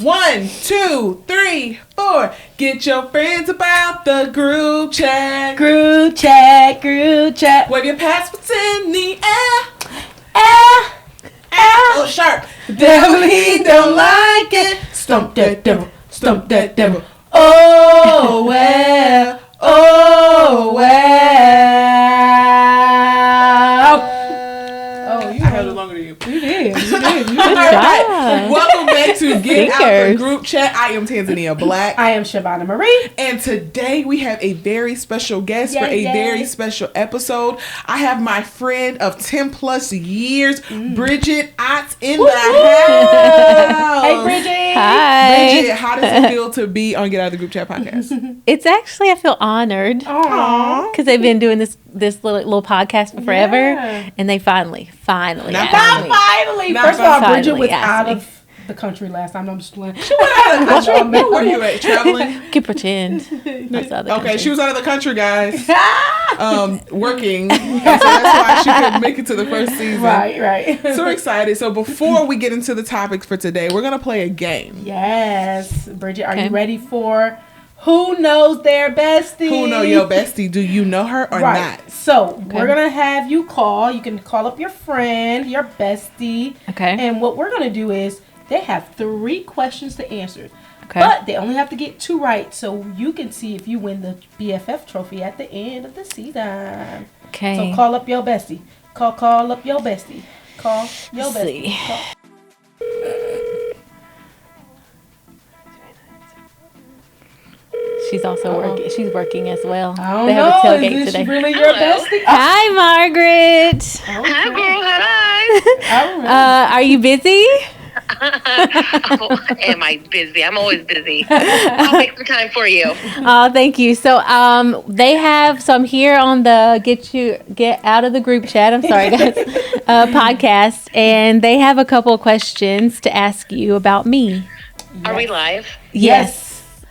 1, 2, 3, 4. Get your friends about the group chat. Group chat, group chat. Wave your passports in the air. Oh, Sharp. devil, he don't like it. Stump that devil, stump that devil. Oh, well, oh, well. Oh, you I held it longer than you. You did. Welcome back to Get Out the Group Chat. I am Tanzania Black. I am Shavana Marie. And today we have a very special guest for a very special episode. I have my friend of 10 plus years, Bridget Otts, in the house. Hey, Bridget. Hi. Bridget, how does it feel to be on Get Out of the Group Chat podcast? It's actually, I feel honored. Aww. Because they've been doing this little podcast for forever. Yeah. And they finally. Not Finally. Not First of all, finally Bridget was asked out me. of the country last time. I'm just playing. She went out of the country. Where you at? Traveling? Can pretend. That's other Okay, country. she was out of the country, guys. Working. And so that's why she couldn't make it to the first season. Right. So excited. So before we get into the topics for today, we're going to play a game. Yes. Bridget, are you ready for Who Knows Their Bestie? Who know your bestie? Do you know her or not? So we're going to have you call. You can call up your friend, your bestie. Okay. And what we're going to do is they have 3 questions to answer. Okay. But they only have to get 2 right, so you can see if you win the BFF trophy at the end of the season. Okay. So call up your bestie. Call up your bestie. Call your Let's bestie. see. Call. She's also working. She's working as well. I don't They have a know. tailgate Is this today. really your bestie? Hi, Margaret. Hi, girl. Hi. Are you busy? Am I busy? I'm always busy. I'll make some time for you. Oh, thank you. So, they have. So I'm here on the Get Out of the Group Chat. I'm sorry, guys. Podcast, and they have a couple of questions to ask you about me. Are we live? Yes.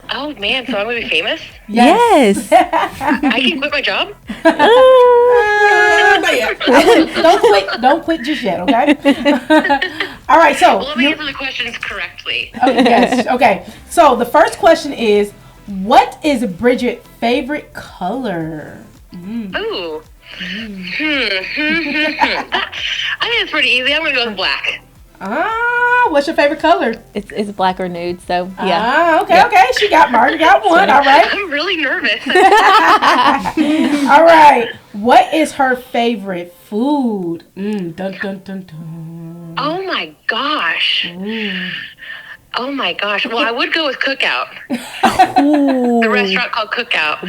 Oh, man. So I'm going to be famous? Yes. I can quit my job? Don't quit just yet, okay? All right, so Well, let me answer the questions correctly. yes, okay. So the first question is, what is Bridget's favorite color? Ooh. I think it's pretty easy. I'm going to go with black. What's your favorite color? It's black or nude. So yeah. Okay. She got Margaret got one. All right. I'm really nervous. All right. What is her favorite food? Dun dun dun dun. Oh, my gosh. Oh, my gosh. Well, I would go with Cookout. The restaurant called Cookout.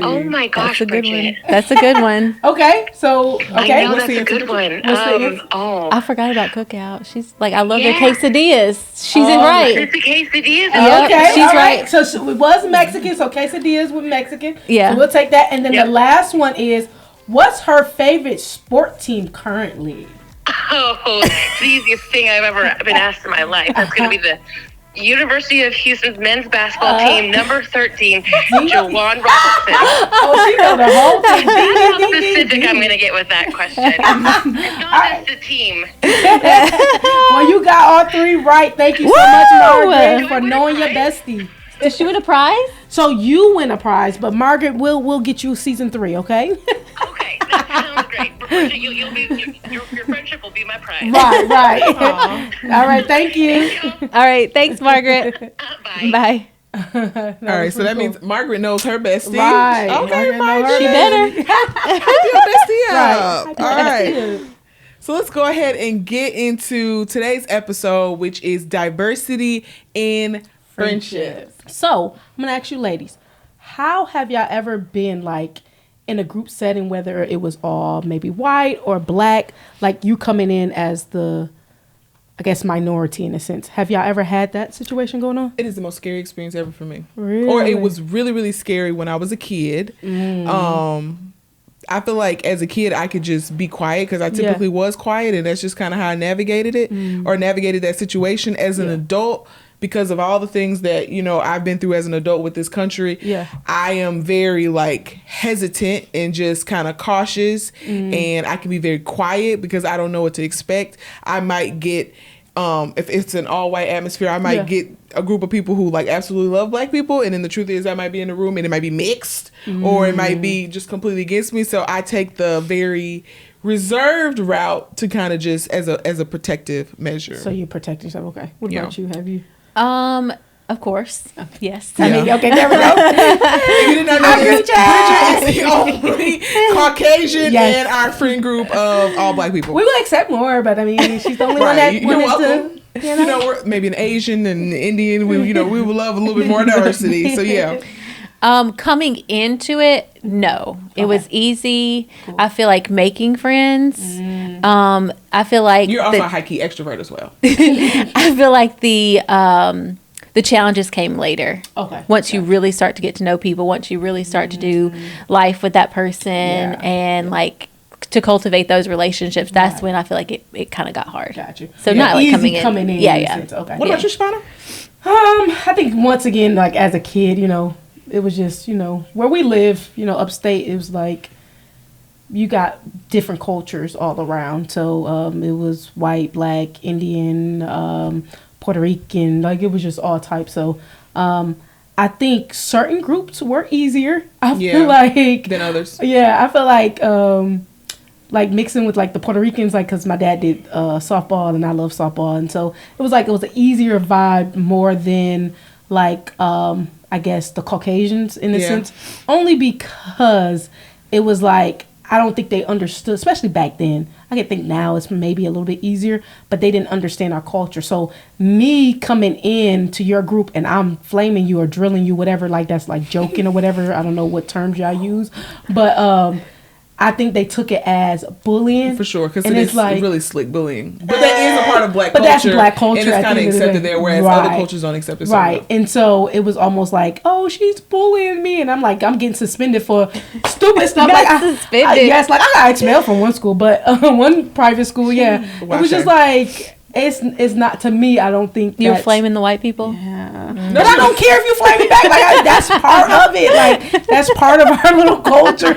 Oh, my gosh, That's a good Bridget. one. That's a good one. Okay. So I know What's that's the a good one. answer? I forgot about Cookout. She's like, I love Yeah. their quesadillas. She's right. It's the quesadillas. Yep, okay, she's all right. So it was Mexican, so quesadillas with Mexican. Yeah. So we'll take that. And then Yep. the last one is, what's her favorite sport team currently? Oh, it's the easiest thing I've ever been asked in my life. That's going to be the University of Houston's men's basketball team, number 13, Jawan Robertson. Oh, she know the whole thing. That's how specific I'm going to get with that question. It's not just a team. Well, you got all 3 right. Thank you so much, Margaret, for win a knowing your prize? bestie. Did she win a prize? So you win a prize, but Margaret will get you season 3, okay? Okay, that sounds great. Bridget, you'll be, your friendship will be my prize. Right. All right, thank you. All right. Thanks, Margaret. Bye. Bye. All right, so that means Margaret knows her bestie. Right. Okay, Margaret knows her She bestie. better. Hype your bestie up. Right. All right. So let's go ahead and get into today's episode, which is diversity in friendship. So I'm gonna ask you, ladies, how have y'all ever been like in a group setting, whether it was all maybe white or black, like you coming in as the, I guess, minority in a sense? Have y'all ever had that situation going on? It is the most scary experience ever for me. Really? Or it was really, really scary when I was a kid. I feel like as a kid, I could just be quiet because I typically was quiet, and that's just kind of how I navigated it or navigated that situation. As an adult, because of all the things that, you know, I've been through as an adult with this country, I am very like hesitant and just kind of cautious, and I can be very quiet because I don't know what to expect. I might get if it's an all white atmosphere, I might get a group of people who like absolutely love black people, and then the truth is I might be in the room and it might be mixed, or it might be just completely against me. So I take the very reserved route to kind of just as a protective measure. So you protect yourself, okay? What about you? Have you? Of course. Yes. I mean, okay, there we go. If you did not know this, Bridget is the only Caucasian in our friend group of all black people. We will accept more, but I mean, she's the only one that wanted to. You know, we're maybe an Asian and Indian. We would love a little bit more diversity. So yeah. Coming into it, no. It was easy. Cool. I feel like making friends. I feel like you're also a high key extrovert as well. I feel like the challenges came later. Okay. Once you really start to get to know people, once you really start to do life with that person and like to cultivate those relationships, that's when I feel like it kind of got hard. Gotcha. So not like coming in. Yeah. Okay. What about you, Shavana? I think once again, like as a kid, it was just, where we live, upstate, it was like you got different cultures all around. So it was white, black, Indian, Puerto Rican, like it was just all types. So I think certain groups were easier. I feel like than others. Yeah, I feel like mixing with like the Puerto Ricans, like because my dad did softball and I love softball, and so it was an easier vibe more than like I guess the Caucasians in a sense, only because it was like I don't think they understood, especially back then. I can think now it's maybe a little bit easier, but they didn't understand our culture. So me coming in to your group and I'm flaming you or drilling you, whatever, like that's like joking or whatever. I don't know what terms y'all use, but I think they took it as bullying. For sure, because it's like really slick bullying. But that is a part of black culture. But that's black culture. And it's kind of accepted there, whereas other cultures don't accept it so well. And so it was almost like, oh, she's bullying me. And I'm like, I'm getting suspended for stupid stuff. Suspended. Yes, like I got expelled from one school, but one private school, it was just like... It's not, to me, I don't think you're flaming the white people. Yeah. But I don't care if you flame me back. Like that's part of it. Like that's part of our little culture,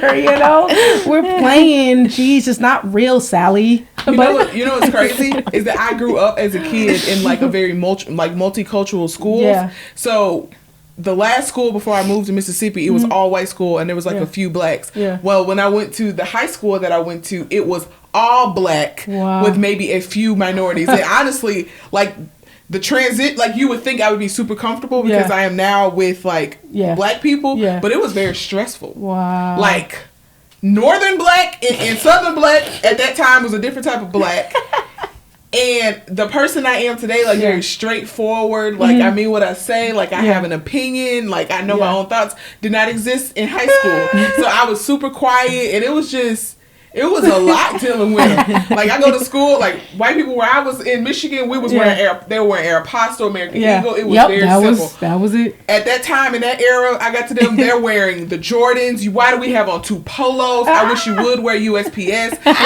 We're playing, it's not real, Sally. You know what's crazy is that I grew up as a kid in like a very multicultural schools. Yeah. So the last school before I moved to Mississippi, it was all white school and there was like a few blacks. Yeah. Well, when I went to the high school that I went to, it was all black with maybe a few minorities. And honestly, like the transit, like you would think I would be super comfortable because I am now with like black people, but it was very stressful. Wow. Like northern black and southern black at that time was a different type of black. And the person I am today, like very straightforward, like I mean what I say, like I have an opinion, like I know my own thoughts, did not exist in high school. So I was super quiet and it was a lot dealing with them. Like I go to school, like white people where I was in Michigan, we was wearing they were wearing Aeropostale, American Eagle. It was very simple. That was it. At that time in that era, I got to them. They're wearing the Jordans. Why do we have on 2 polos? I wish you would wear USPS. Like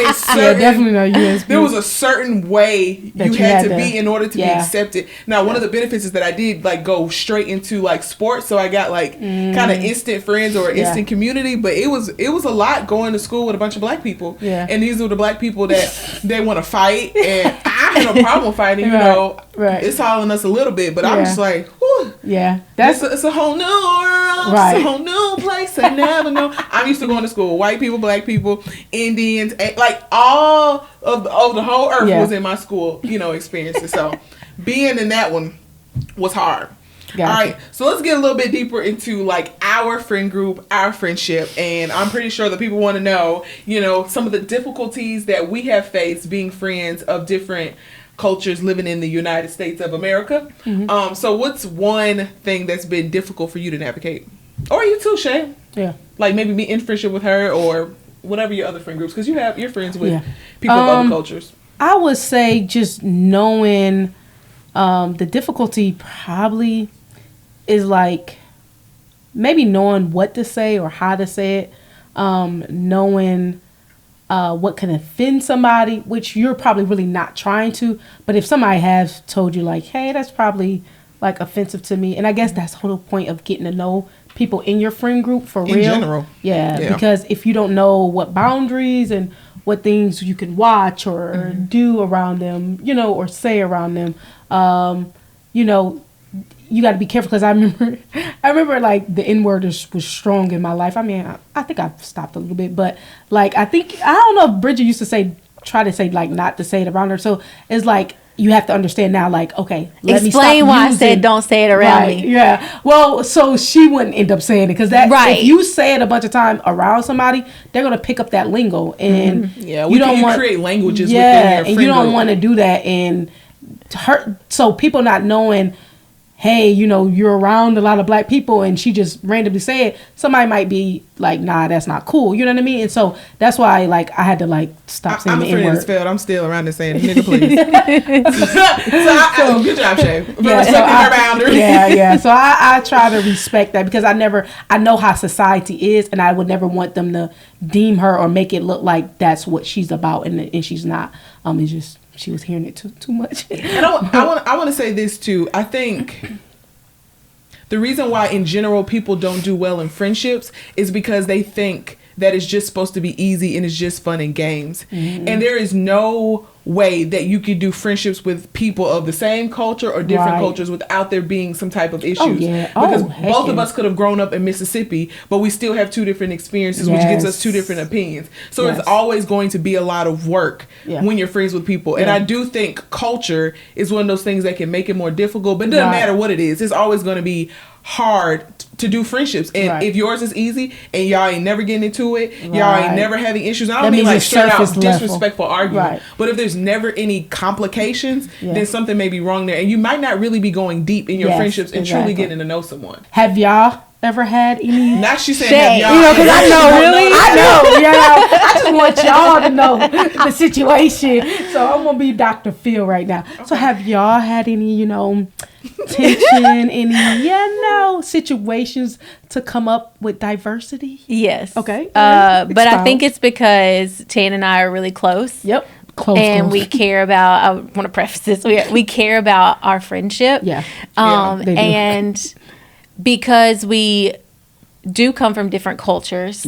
there's a certain, definitely not USPS. There was a certain way you had to be in order to be accepted. Now one of the benefits is that I did like go straight into like sports, so I got like kind of instant friends or instant community. But it was a lot going to school with a bunch of black people, and these were the black people that they want to fight, and I had no problem fighting. It's all in us a little bit, but I'm just like, whew, it's a whole new world, it's a whole new place I never know. I'm used to going to school with white people, black people, Indians, like all of the whole earth was in my school, experiences. So being in that one was hard. Gotcha. All right, so let's get a little bit deeper into like our friend group, our friendship, and I'm pretty sure that people want to know, some of the difficulties that we have faced being friends of different cultures living in the United States of America. Mm-hmm. So what's one thing that's been difficult for you to navigate, or you too, Shay? Yeah, like maybe be in friendship with her or whatever your other friend groups, because you're friends with people of other cultures. I would say just knowing the difficulty probably is like maybe knowing what to say or how to say it, knowing what can offend somebody, which you're probably really not trying to, but if somebody has told you like, hey, that's probably like offensive to me, and I guess that's the whole point of getting to know people in your friend group for real. In general. Yeah, because if you don't know what boundaries and what things you can watch or do around them, you know, or say around them. You know, you got to be careful, because I remember like the N-word was strong in my life. I mean, I think I've stopped a little bit, but like I don't know if Bridget used to try to say like not to say it around her. So it's like you have to understand now, like, okay, let me explain why I said don't say it around me. Yeah. Well, so she wouldn't end up saying it, because if you say it a bunch of times around somebody, they're gonna pick up that lingo, and you don't want to create languages. Within your friend and you don't group. want to do that and hurt. So people not knowing, hey, you know, you're around a lot of black people, and she just randomly say it, somebody might be like, nah, that's not cool. You know what I mean? And so that's why, like, I had to like stop saying the N-word. Failed. I'm still around there saying nigga, please. so good job, Shay. Her boundaries. So I try to respect that, because I know how society is, and I would never want them to deem her or make it look like that's what she's about, and she's not. It's just, she was hearing it too much. And I want to say this too. I think the reason why in general people don't do well in friendships is because they think that it's just supposed to be easy and it's just fun and games. And there is no way that you could do friendships with people of the same culture or different cultures without there being some type of issues. Because both of us could have grown up in Mississippi, but we still have two different experiences, which gives us two different opinions. So it's always going to be a lot of work when you're friends with people. And I do think culture is one of those things that can make it more difficult, but it doesn't matter what it is. It's always going to be hard to do friendships, and if yours is easy and y'all ain't never getting into it, y'all ain't never having issues. I don't mean like straight out disrespectful argument, but if there's never any complications, then something may be wrong there, and you might not really be going deep in your friendships and truly getting to know someone. Have y'all ever had any? Not she saying have y'all. You know, because I know, really, I know. Yeah, I just want y'all to know the situation. So I'm gonna be Dr. Phil right now. Okay. So have y'all had any, you know, tension, any, situations to come up with diversity? Yes. Okay. But I think it's because Tan and I are really close. Yep. Close. We care about, I want to preface this, we care about our friendship. Yeah. And because we do come from different cultures,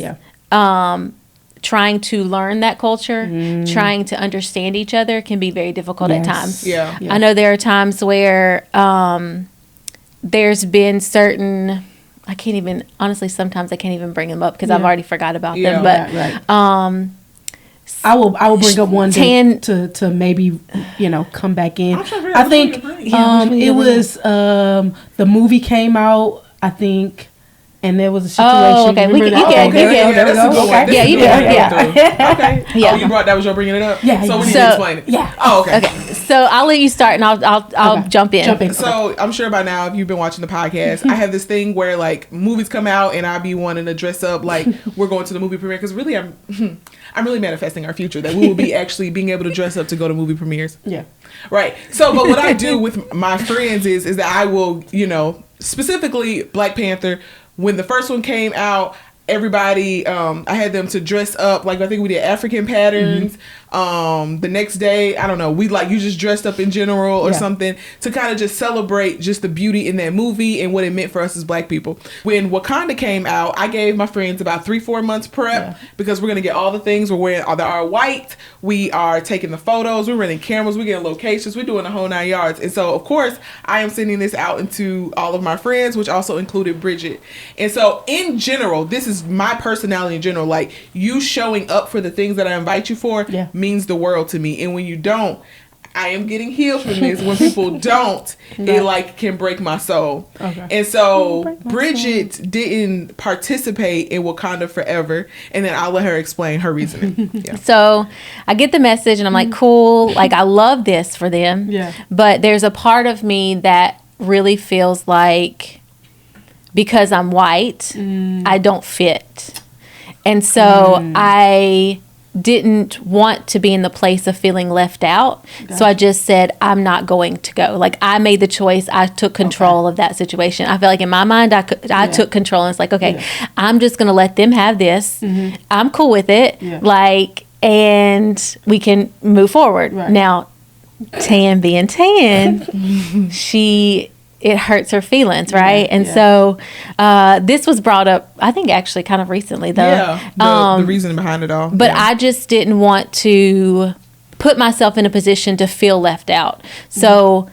trying to learn that culture, trying to understand each other can be very difficult at times. Yeah. I know there are times where there's been certain, sometimes I can't even bring them up because I've already forgot about them. But I will bring up one to maybe, come back in. I think it was the movie came out, I think, and there was a situation. Oh, okay. You brought that was your bringing it up. Yeah. So we need to explain it. Yeah. Oh, okay. So I'll let you start, and I'll jump in. So I'm sure by now, if you've been watching the podcast, I have this thing where like movies come out, and I be wanting to dress up like we're going to the movie premiere, because really I'm really manifesting our future that we will be actually being able to dress up to go to movie premieres. Yeah. Right. So, but what I do with my friends is that I will, specifically Black Panther. When the first one came out, everybody, I had them to dress up. Like, I think we did African patterns. The next day, I don't know, you just dressed up in general or something to kind of just celebrate just the beauty in that movie and what it meant for us as Black people. When Wakanda came out, I gave my friends about 3-4 months prep because we're going to get all the things. We're wearing our white. We are taking the photos. We're renting cameras. We're getting locations. We're doing the whole 9 yards. And so, of course, I am sending this out into all of my friends, which also included Bridget. And so, in general, this is my personality in general. Like, you showing up for the things that I invite you for means the world to me. And when you don't, I am getting healed from this. When people don't, it can break my soul. Okay. And so Bridget didn't participate in Wakanda Forever, and then I'll let her explain her reasoning. So I get the message, and I'm like, cool. Like, I love this for them. Yeah. But there's a part of me that really feels like because I'm white, I don't fit. And so I didn't want to be in the place of feeling left out. Gotcha. So I just said, I'm not going to go. Like, I made the choice. I took control of that situation. I feel like in my mind, I took control, and it's like, okay, I'm just going to let them have this. I'm cool with it. And we can move forward. Right. Now, Tan being Tan, she it hurts her feelings, right? And so this was brought up, I think, actually kind of recently, though. Yeah, the reason behind it all. But I just didn't want to put myself in a position to feel left out. So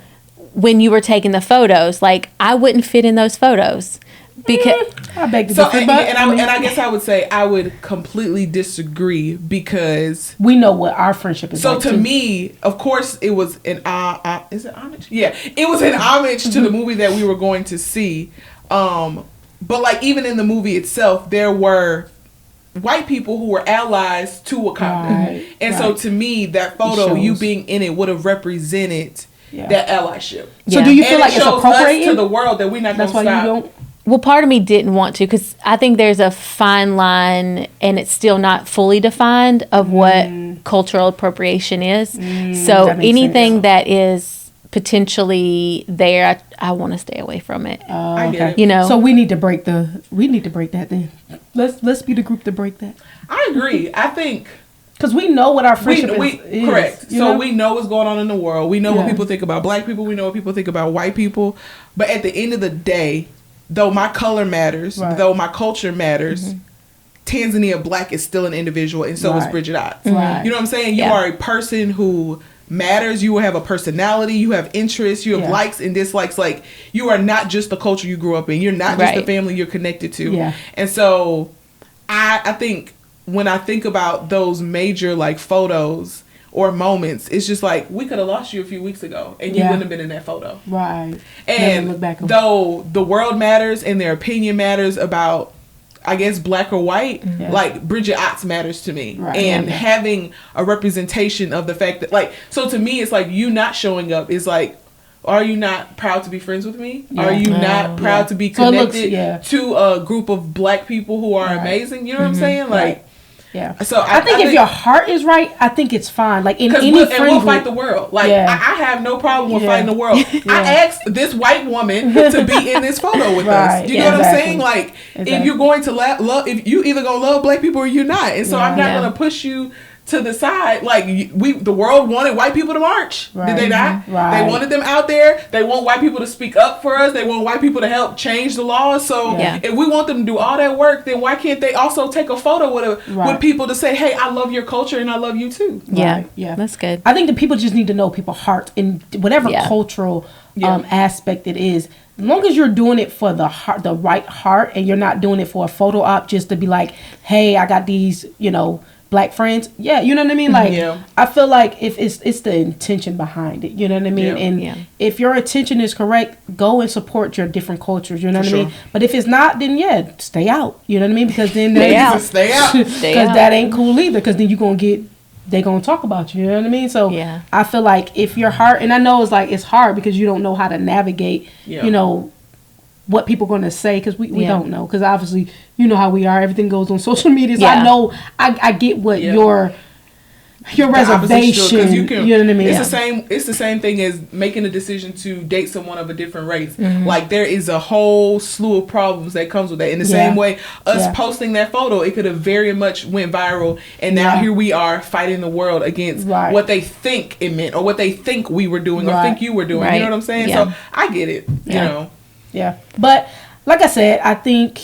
when you were taking the photos, like, I wouldn't fit in those photos. Because I beg to so, differ, and but I guess I would say I would completely disagree, because we know what our friendship is. So like to too. me, of course, it was an is it homage? Yeah, it was an homage to the movie that we were going to see. But like, even in the movie itself, there were white people who were allies to Wakanda, and so to me, that photo, you being in it, would have represented that allyship. So do you feel and like it it's shows appropriating us to the world that we're not going to stop? That's why you don't. well, part of me didn't want to, because I think there's a fine line, and it's still not fully defined, of what cultural appropriation is. So anything that is potentially there, I want to stay away from it. I get it. You know, So we need to break that then. Let's be the group to break that. I agree. I think Because we know what our friendship is. Correct. You So know? we know what's going on in the world. We know what people think about black people. We know what people think about white people. But at the end of the day, though my color matters, though my culture matters, Tanzania Black is still an individual, and so is Bridget Otts. Right. You know what I'm saying? You are a person who matters. You have a personality. You have interests. You have likes and dislikes. Like, you are not just the culture you grew up in. You're not just the family you're connected to. Yeah. And so I think when I think about those major, like, photos or moments, it's just like, we could have lost you a few weeks ago and you wouldn't have been in that photo. Right. And look back on though the world matters and their opinion matters about, I guess, black or white, like, Bridget Otts matters to me. Right. And having a representation of the fact that, like, so to me, it's like, you not showing up is like, are you not proud to be friends with me? Are you not proud to be connected to a group of black people who are amazing? You know what I'm saying? Like, so I think if your heart is right, I think it's fine. Like, in any we'll, friend and we'll group, fight the world. Like, I have no problem with fighting the world. I asked this white woman to be in this photo with us. You know what I'm saying? Like, if you're going to love, if you either gonna love black people or you're not, and so I'm not gonna push you to the side. Like, the world wanted white people to march. Did they not? They wanted them out there. They want white people to speak up for us. They want white people to help change the laws. So if we want them to do all that work, then why can't they also take a photo with people to say, hey, I love your culture and I love you too? Yeah, that's good. I think the people just need to know people's heart in whatever cultural aspect it is. As long as you're doing it for the heart, the right heart, and you're not doing it for a photo op just to be like, hey, I got these, black friends. Yeah, you know what I mean? Like, I feel like if it's the intention behind it, you know what I mean? And if your intention is correct, go and support your different cultures, you know what I mean? But if it's not, then stay out, you know what I mean? Because then stay out. Because that ain't cool either, because then they gonna talk about you know what I mean? So I feel like if your heart, and I know it's hard because you don't know how to navigate, what people going to say, because we don't know, because obviously you know how we are, everything goes on social media, so I know I get what your reservation, you know what I mean? It's the same thing as making a decision to date someone of a different race. Like, there is a whole slew of problems that comes with that. In the same way, us posting that photo, it could have very much went viral, and now here we are fighting the world against what they think it meant, or what they think we were doing, or think you were doing. You know what I'm saying? So I get it. You know. Yeah, but like I said, I think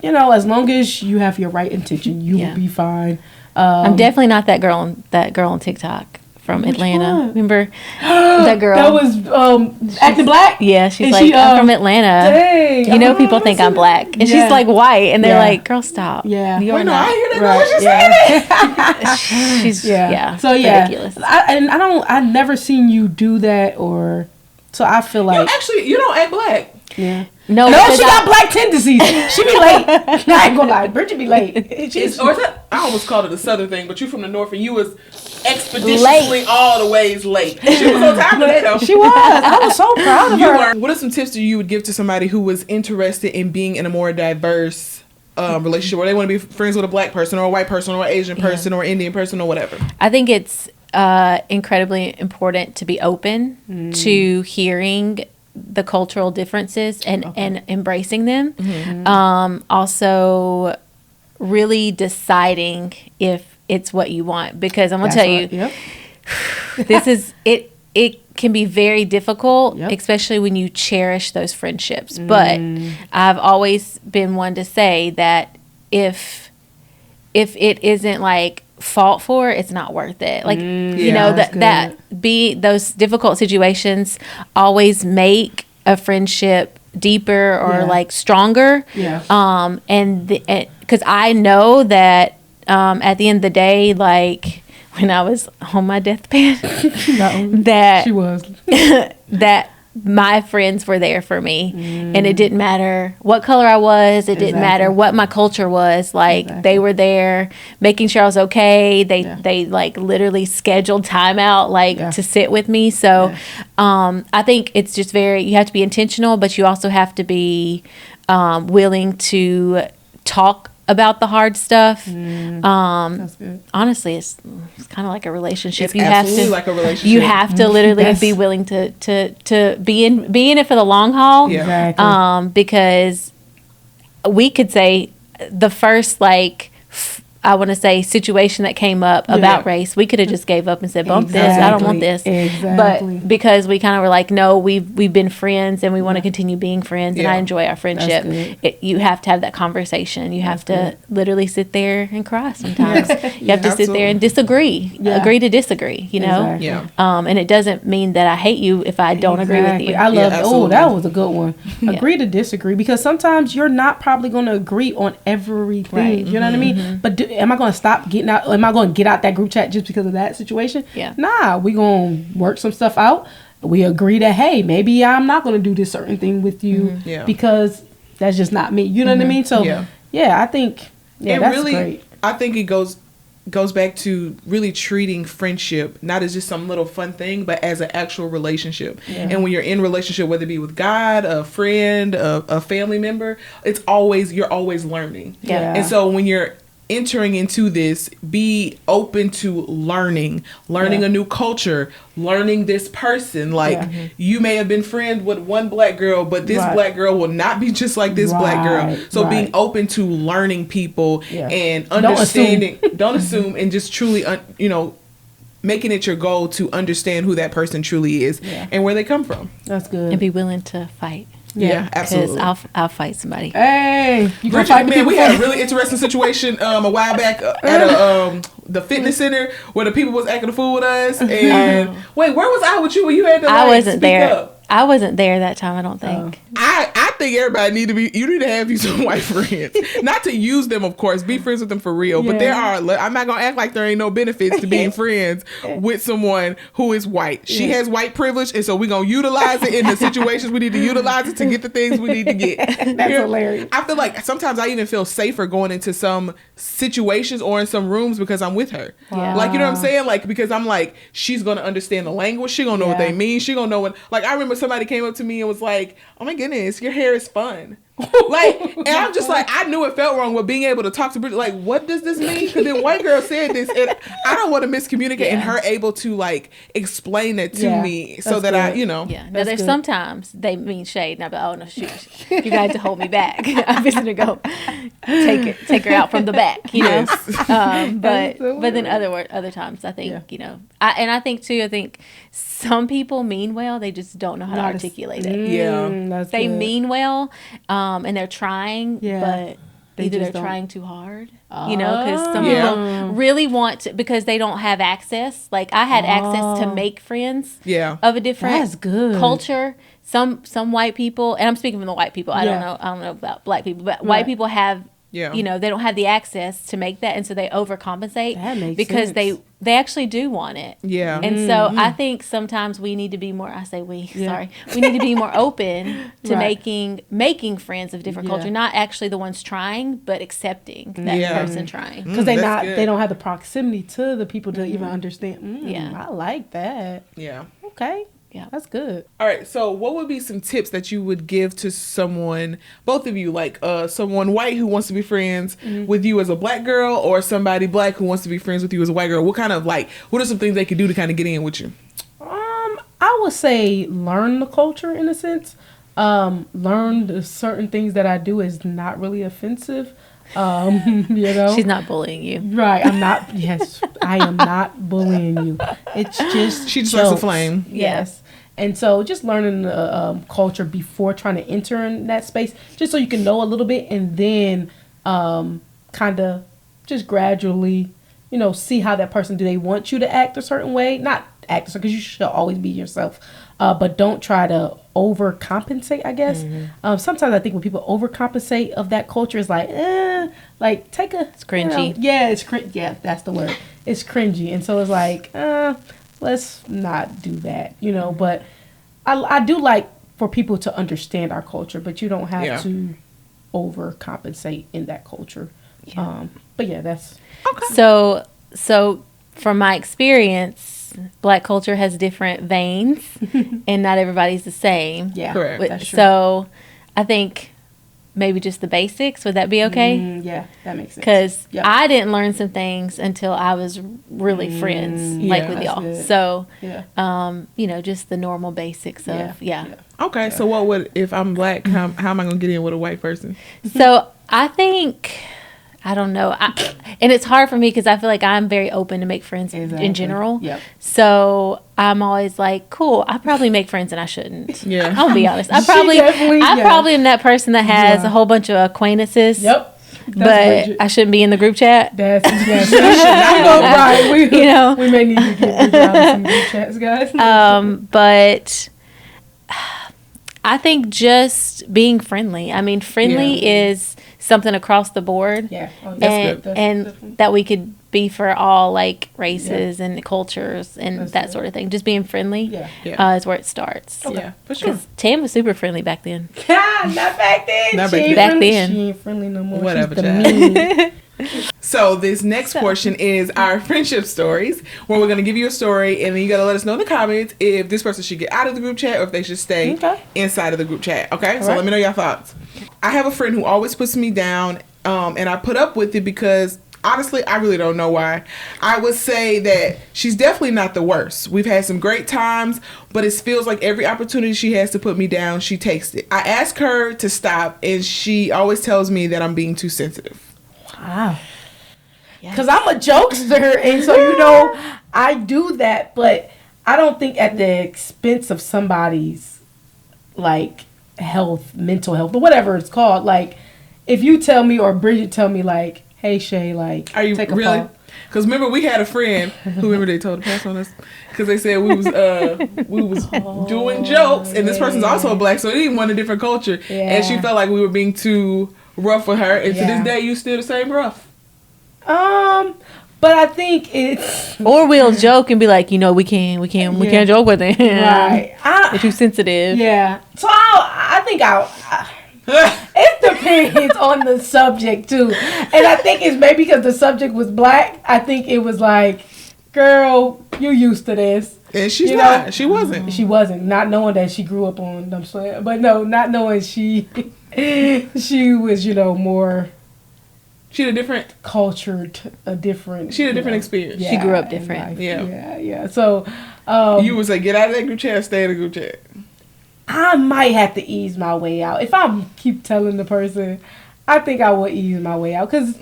as long as you have your right intention, you will be fine. I'm definitely not that girl on TikTok from Atlanta. One? Remember that girl? That was acting black. Yeah, she's and like, I'm from Atlanta. Dang, people think I'm black, and she's like white, and they're like, "Girl, stop." Yeah, you're not. I hear that. She's So ridiculous. I never seen you do that, or so I feel like you don't act black. Yeah. No, she got black tendencies. She be late. I ain't gonna lie, Bridget be late. I almost called it a southern thing, but you from the north and you was expeditiously all the ways late. She was on time today though. She was. I was so proud of her. What are some tips that you would give to somebody who was interested in being in a more diverse relationship, where they want to be friends with a black person or a white person or an Asian person or Indian person or whatever? I think it's incredibly important to be open to hearing the cultural differences and embracing them. Also really deciding if it's what you want, because I'm gonna tell you, this is it. it can be very difficult, Yep. especially when you cherish those friendships. But I've always been one to say that if it isn't like fought for, it's not worth it. Like, you know, those difficult situations always make a friendship deeper or like stronger. Yeah. And because I know that at the end of the day, like when I was on my deathbed, that She was. that my friends were there for me, and it didn't matter what color I was. It didn't matter what my culture was. Like they were there, making sure I was okay. They like literally scheduled time out like to sit with me. So I think it's just you have to be intentional, but you also have to be willing to talk about the hard stuff. That's good. Honestly, it's kind of like a relationship. It's absolutely like a relationship. You have to literally be willing to be in it for the long haul. Yeah. Exactly. Because we could say the first I want to say situation that came up about race, we could have just gave up and said, bump this, I don't want this. Exactly. But because we kind of were like, no, we've been friends and we want to continue being friends and I enjoy our friendship. You have to have that conversation. You have to literally sit there and cry sometimes. You have to sit there and disagree, agree to disagree, you know? Exactly. Yeah. And it doesn't mean that I hate you if I don't agree with you. I love absolutely. that was a good one. Agree to disagree, because sometimes you're not probably going to agree on everything. Right. You know what I mean? But am I going to stop getting out? Am I going to get out that group chat just because of that situation? Yeah. Nah, we going to work some stuff out. We agree that, hey, maybe I'm not going to do this certain thing with you because that's just not me. You know what I mean? So I think that's really, great. I think it goes back to really treating friendship not as just some little fun thing, but as an actual relationship. And when you're in relationship, whether it be with God, a friend, a family member, you're always learning. And so when you're entering into this, be open to learning a new culture, learning this person. Like you may have been friends with one black girl, but this black girl will not be just like this black girl. So being open to learning people and understanding, don't assume, and just truly, making it your goal to understand who that person truly is and where they come from. That's good. And be willing to fight. Yeah, absolutely. Because I'll fight somebody. Hey, you Bridget, fight man, we had a really interesting situation a while back at the fitness center where the people was acting a fool with us. And wait, where was I with you when you had to? I wasn't there. Up? I wasn't there that time. I don't think. I think everybody you need to have you some white friends. Not to use them, of course. Be friends with them for real. But I'm not gonna act like there ain't no benefits to being friends with someone who is white. She has white privilege, and so we're gonna utilize it in the situations we need to utilize it to get the things we need to get. That's hilarious. I feel like sometimes I even feel safer going into some situations or in some rooms because I'm with her. Yeah. Like, you know what I'm saying? Like, because I'm like, she's gonna understand the language. She gonna know what they mean. She gonna know what. Like, I remember somebody came up to me and was like, "Oh my goodness, your hair is fun." Like, and I'm just like, I knew it felt wrong with being able to talk to Bridget. Like, what does this mean? Because then white girl said this, and I don't want to miscommunicate. And her able to like explain it to me so that I. Yeah. Now there's sometimes they mean shade, and I'm like, oh no, shoot, you guys to hold me back. I'm just gonna go take her out from the back, you know. But then other times I think I think some people mean well, they just don't know how to articulate it. They mean well, and they're trying, but either they're trying too hard, because some people really want to, because they don't have access. Like I had access to make friends of a different culture. Some white people, and I'm speaking from the white people. I don't know about black people, but white people have. They don't have the access to make that, and so they overcompensate because sense. they actually do want it. Yeah. And so I think sometimes we need to be more. We need to be more open to making friends of different culture, not actually the ones trying, but accepting that person trying, because they don't have the proximity to the people to even understand. I like that. Yeah. Okay. Yeah, that's good. All right. So what would be some tips that you would give to someone, both of you, like someone white who wants to be friends with you as a black girl, or somebody black who wants to be friends with you as a white girl? What are some things they could do to kind of get in with you? I would say learn the culture in a sense. Learn the certain things that I do is not really offensive. You know, She's not bullying you. right. I'm not. Yes, I am not bullying you. It's just She just jokes. likes to flame. Yes. And so just learning the culture before trying to enter in that space, just so you can know a little bit, and then kind of just gradually, you know, see how that person, do they want you to act a certain way? Not act, because you should always be yourself, but don't try to overcompensate, I guess. Sometimes I think when people overcompensate of that culture, it's like take a... It's cringy. Yeah, that's the word. It's cringy. And so it's like, let's not do that, you know. But I do like for people to understand our culture, but you don't have to overcompensate in that culture. Yeah. But yeah, that's Okay. So from my experience, Black culture has different veins, and not everybody's the same. yeah, Correct. That's true. So I think maybe just the basics. Would that be okay? Yeah, that makes sense. Because Yep. I didn't learn some things until I was really friends, like yeah, with that's y'all. good. So, Yeah. you know, just the normal basics of Okay. So what would, if I'm Black, how am I going to get in with a white person? So I think, I don't know, and it's hard for me because I feel like I'm very open to make friends Exactly. in general. Yep. So I'm always like, cool, I probably make friends and I shouldn't. Yeah. I'll be honest. I She probably definitely- am that person that has a whole bunch of acquaintances. Yep. But Bridget. I shouldn't be in the group chat. That's yes. Right. We, You know? we may need to get Bridget out of some group chats, guys. But I think just being friendly. I mean, friendly is something across the board. Yeah. Oh, And, that's good. and That's that we could be for all like races and cultures and That's that good. sort of thing. Just being friendly Yeah. is where it starts. Yeah, for sure. Because Tam was super friendly back then. not back then. Not She back ain't then. friendly. Back then. She ain't friendly no more. Whatever, She's the child. mean. So this next portion is our friendship stories, where we're going to give you a story, and then you got to let us know in the comments if this person should get out of the group chat or if they should stay inside of the group chat. Okay, so right. let me know your thoughts. I have a friend who always puts me down, and I put up with it because honestly, I really don't know why. I would say that she's definitely not the worst. We've had some great times, but it feels like every opportunity she has to put me down, she takes it. I ask her to stop, and she always tells me that I'm being too sensitive. Wow. Because I'm a jokester, and so, you know, I do that, but I don't think at the expense of somebody's, like, health, mental health, or whatever it's called. Like, if you tell me, or Bridget tell me, like, hey, Shay, like, Are you take a really? pause. Because remember, we had a friend who, remember, they told to pass on us because they said we was doing jokes, and this person's also Black, so they didn't want a different culture, and she felt like we were being too rough with her, and to this day, you still the same rough. But I think it's Or we'll joke and be like, you know, we can't joke with it. right. You're too sensitive. Yeah. So I think it depends on the subject too, and I think it's maybe because the subject was Black. I think it was like, girl, you used to this. And she's You not. know? She wasn't. She wasn't, not knowing that she grew up on them slab, but no, not knowing she was, you know, more She had a different. cultured, a different. She had a you different know, experience. She grew up in different. life. Yeah. Yeah. So, You would say, get out of that group chat, stay in the group chat. I might have to ease my way out. If I keep telling the person, I think I will ease my way out. Because,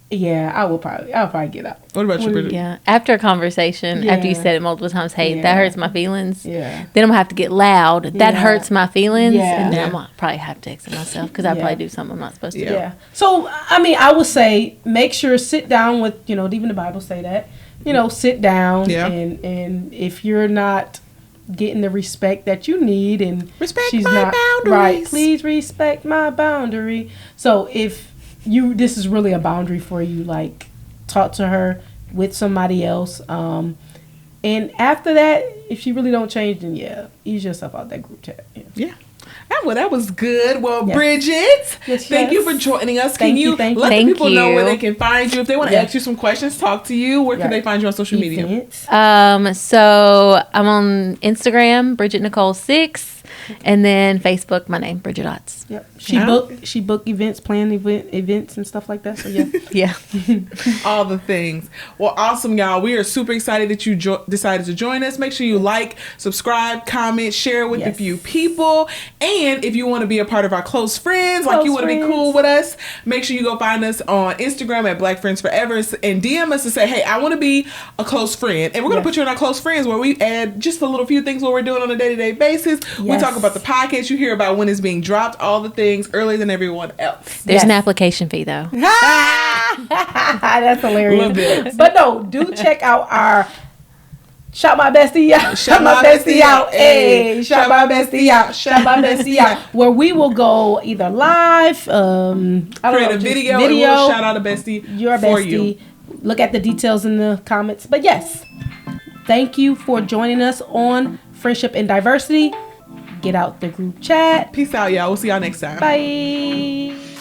yeah, I'll probably get out. What about you, Bridget? Yeah. After a conversation, after you Yeah. said it multiple times, hey, that Yeah. hurts my feelings. Yeah. Then I'm going to have to get loud. That Yeah. hurts my feelings. Yeah. And then Yeah. I'm going to probably have to exit myself because I Yeah. probably do something I'm not supposed to Yeah. do. Yeah. So, I mean, I would say make sure, sit down with, you know, even the Bible say that, you know, sit down. Yeah. And if you're not getting the respect that you need, and Respect she's my not boundaries. right, please respect my boundary. So if this is really a boundary for you, like, talk to her with somebody else. And after that, if she really don't change, then ease yourself out that group chat. Yeah. Well, that was good. Well, Yes. Bridget, Yes, thank you yes. for joining us. Thank Can you, you thank you. let the Thank people know where you. they can find you? If they want to Yeah. ask you some questions, talk to you, where can Right. they find you on social media? Events. So I'm on Instagram, Bridget Nicole 6. And then Facebook, my name, Bridget Otts. Yep. She book events, plan events and stuff like that. So yeah. Yeah. All the things. Well, awesome, y'all. We are super excited that you decided to join us. Make sure you like, subscribe, comment, share with a few people. And if you want to be a part of our close friends, like you want to be cool with us, make sure you go find us on Instagram at Black Friends Forever and DM us to say, hey, I want to be a close friend. And we're going to put you in our close friends where we add just a little few things what we're doing on a day-to-day basis. We talk about the podcast. You hear about when it's being dropped, all the things earlier than everyone else. There's an application fee though. That's hilarious. But no, do check out our Shout My Bestie Out. Shout My Bestie Out. Hey, Shout My Bestie Out. Shout My Bestie Out. Where we will go either live, create a video and we'll shout out a bestie your for bestie. you. Look at the details in the comments. But yes, thank you for joining us on Friendship and Diversity. Get out the group chat. Peace out, y'all. We'll see y'all next time. Bye.